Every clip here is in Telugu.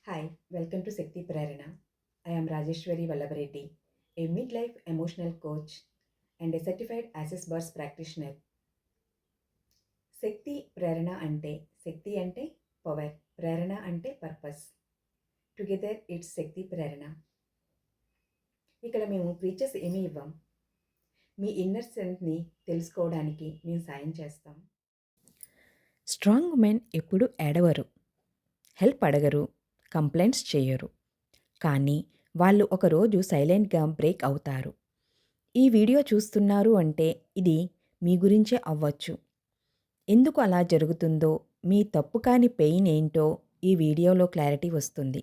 Hi, welcome to Sekti Prarana. I am Rajeshwari Vallabhareddy, a midlife emotional coach and a certified Access Bars practitioner. శక్తి అంటే పవర్, ప్రేరణ అంటే పర్పస్. టుగెదర్ ఇట్స్ శక్తి ప్రేరణ. ఇక్కడ మేము ప్రీచర్స్ ఏమీ ఇవ్వం. మీ ఇన్నర్ స్ట్రెంగ్త్ని తెలుసుకోవడానికి మేము సాయం చేస్తాం. స్ట్రాంగ్ ఉమెన్ ఎప్పుడు ఏడవరు, హెల్ప్ అడగరు, కంప్లైంట్స్ చేయరు. కానీ వాళ్ళు ఒకరోజు సైలెంట్గా బ్రేక్ అవుతారు. ఈ వీడియో చూస్తున్నారు అంటే ఇది మీ గురించే అవ్వచ్చు. ఎందుకు అలా జరుగుతుందో, మీ తప్పు కాని పెయిన్ ఏంటో ఈ వీడియోలో క్లారిటీ వస్తుంది.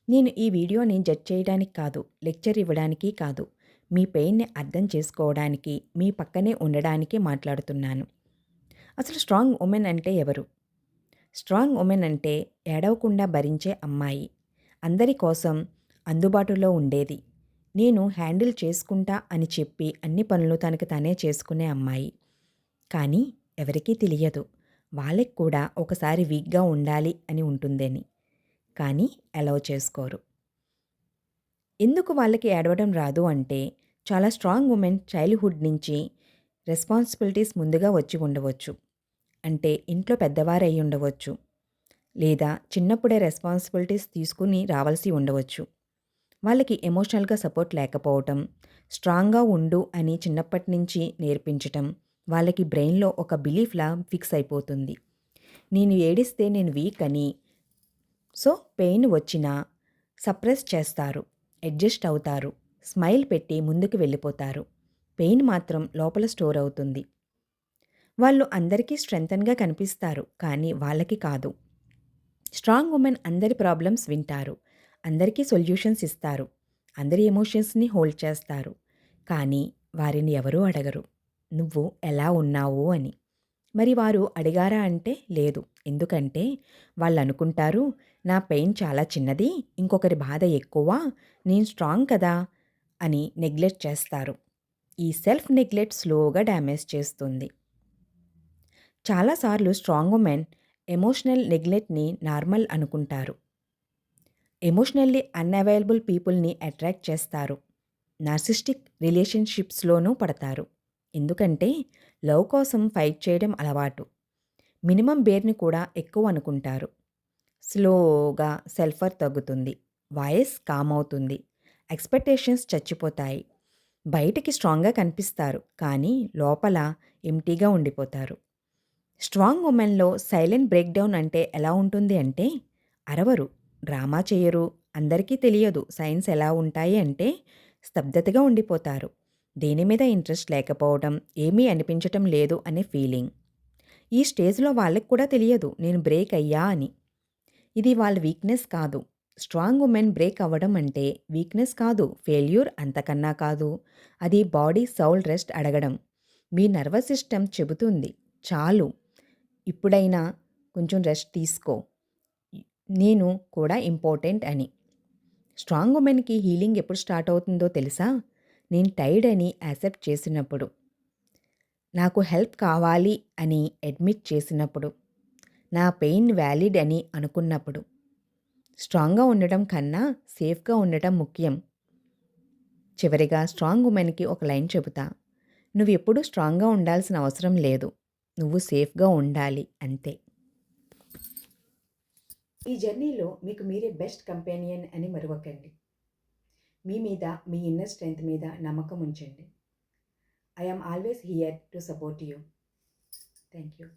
నేను ఈ వీడియోని జడ్జ్ చేయడానికి కాదు, లెక్చర్ ఇవ్వడానికి కాదు, మీ పెయిన్ని అర్థం చేసుకోవడానికి, మీ పక్కనే ఉండడానికి మాట్లాడుతున్నాను. అసలు స్ట్రాంగ్ ఉమెన్ అంటే ఎవరు? స్ట్రాంగ్ ఉమెన్ అంటే ఏడవకుండా భరించే అమ్మాయి, అందరి కోసం అందుబాటులో ఉండేది, నేను హ్యాండిల్ చేసుకుంటా అని చెప్పి అన్ని పనులు తనకు తనే చేసుకునే అమ్మాయి. కానీ ఎవరికీ తెలియదు వాళ్ళకి కూడా ఒకసారి వీక్గా ఉండాలి అని ఉంటుందని. కానీ అలౌ చేసుకోరు. ఎందుకు వాళ్ళకి ఏడవడం రాదు అంటే, చాలా స్ట్రాంగ్ ఉమెన్ చైల్డ్హుడ్ నుంచి రెస్పాన్సిబిలిటీస్ ముందుగా వచ్చి ఉండవచ్చు. అంటే ఇంట్లో పెద్దవారై ఉండవచ్చు, లేదా చిన్నప్పుడే రెస్పాన్సిబిలిటీస్ తీసుకుని రావాల్సి ఉండవచ్చు. వాళ్ళకి ఎమోషనల్గా సపోర్ట్ లేకపోవటం, స్ట్రాంగ్గా ఉండు అని చిన్నప్పటి నుంచి నేర్పించటం వాళ్ళకి బ్రెయిన్లో ఒక బిలీఫ్లా ఫిక్స్ అయిపోతుంది. నేను ఏడిస్తే నేను వీక్ అని. సో పెయిన్ వచ్చినా సప్రెస్ చేస్తారు, అడ్జస్ట్ అవుతారు, స్మైల్ పెట్టి ముందుకు వెళ్ళిపోతారు. పెయిన్ మాత్రం లోపల స్టోర్ అవుతుంది. వాళ్ళు అందరికీ స్ట్రెంగ్తన్గా కనిపిస్తారు, కానీ వాళ్ళకి కాదు. స్ట్రాంగ్ ఉమెన్ అందరి ప్రాబ్లమ్స్ వింటారు, అందరికీ సొల్యూషన్స్ ఇస్తారు, అందరి ఎమోషన్స్ని హోల్డ్ చేస్తారు. కానీ వారిని ఎవరూ అడగరు, నువ్వు ఎలా ఉన్నావు అని. మరి వారు అడిగారా అంటే లేదు. ఎందుకంటే వాళ్ళు అనుకుంటారు, నా పెయిన్ చాలా చిన్నది, ఇంకొకరి బాధ ఎక్కువ, నేను స్ట్రాంగ్ కదా అని నెగ్లెక్ట్ చేస్తారు. ఈ సెల్ఫ్ నెగ్లెక్ట్ స్లోగా డ్యామేజ్ చేస్తుంది. చాలాసార్లు స్ట్రాంగ్ ఉమెన్ ఎమోషనల్ నెగ్లెక్ట్ని నార్మల్ అనుకుంటారు. ఎమోషనల్లీ అన్అవైలబుల్ పీపుల్ని అట్రాక్ట్ చేస్తారు. నార్సిస్టిక్ రిలేషన్షిప్స్లోనూ పడతారు. ఎందుకంటే లవ్ కోసం ఫైట్ చేయడం అలవాటు. మినిమం బేర్ని కూడా ఎక్కువ అనుకుంటారు. స్లోగా సెల్ఫర్ తగ్గుతుంది, వాయిస్ కామ్ అవుతుంది, ఎక్స్పెక్టేషన్స్ చచ్చిపోతాయి. బయటికి స్ట్రాంగ్గా కనిపిస్తారు, కానీ లోపల ఎంటీగా ఉండిపోతారు. స్ట్రాంగ్ ఉమెన్లో సైలెంట్ బ్రేక్డౌన్ అంటే ఎలా ఉంటుంది అంటే, అరవరు, డ్రామా చేయరు, అందరికీ తెలియదు సైన్స్ ఎలా ఉంటాయి అంటే స్తబ్దతగా ఉండిపోతారు. దేని మీద ఇంట్రెస్ట్ లేకపోవడం, ఏమీ అనిపించటం లేదు అనే ఫీలింగ్. ఈ స్టేజ్లో వాళ్ళకి కూడా తెలియదు నేను బ్రేక్ అయ్యా అని. ఇది వాళ్ళ వీక్నెస్ కాదు. స్ట్రాంగ్ ఉమెన్ బ్రేక్ అవ్వడం అంటే వీక్నెస్ కాదు, ఫెయిల్యూర్ అంతకన్నా కాదు. అది బాడీ సౌల్ రెస్ట్ అడగడం. మీ నర్వస్ సిస్టమ్ చెబుతుంది, చాలు, ఇప్పుడైనా కొంచెం రెస్ట్ తీసుకో, నేను కూడా ఇంపార్టెంట్ అని. స్ట్రాంగ్ ఉమెన్కి హీలింగ్ ఎప్పుడు స్టార్ట్ అవుతుందో తెలుసా? నేను టైర్డ్ అని యాక్సెప్ట్ చేసినప్పుడు, నాకు హెల్ప్ కావాలి అని అడ్మిట్ చేసినప్పుడు, నా పెయిన్ వ్యాలిడ్ అని అనుకున్నప్పుడు. స్ట్రాంగ్గా ఉండటం కన్నా సేఫ్గా ఉండటం ముఖ్యం. చివరిగా స్ట్రాంగ్ ఉమెన్కి ఒక లైన్ చెబుతా, నువ్వు ఎప్పుడూ స్ట్రాంగ్గా ఉండాల్సిన అవసరం లేదు, నువ్వు సేఫ్గా ఉండాలి అంతే. ఈ జర్నీలో మీకు మీరే బెస్ట్ కంపానియన్ అని మరవకండి. మీ మీద, మీ ఇన్నర్ స్ట్రెంగ్త్ మీద నమ్మకం ఉంచండి. I am always here to support you. Thank you.